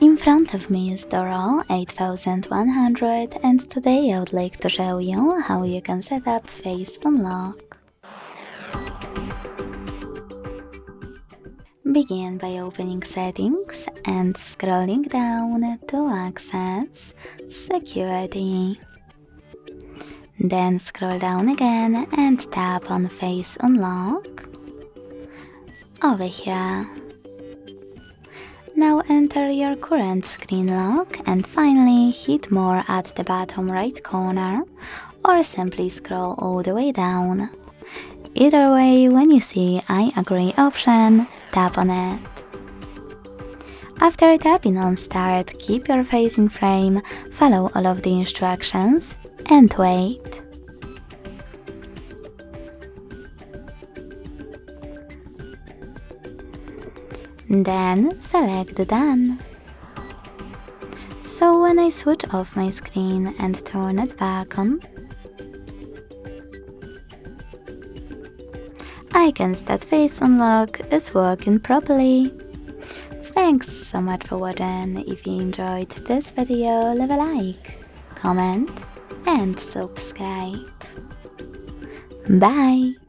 In front of me is DORO 8100 and today I would like to show you how you can set up Face Unlock. Begin by opening Settings and scrolling down to access Security. Then scroll down again and tap on Face Unlock over here. Now enter your current screen lock and finally hit More at the bottom right corner or simply scroll all the way down. Either way, when you see I agree option, tap on it. After tapping on Start, keep your face in frame, follow all of the instructions and wait. Then select Done. So when I switch off my screen and turn it back on, I can see that Face Unlock is working properly. Thanks so much for watching. If you enjoyed this video, leave a like, comment and subscribe. Bye!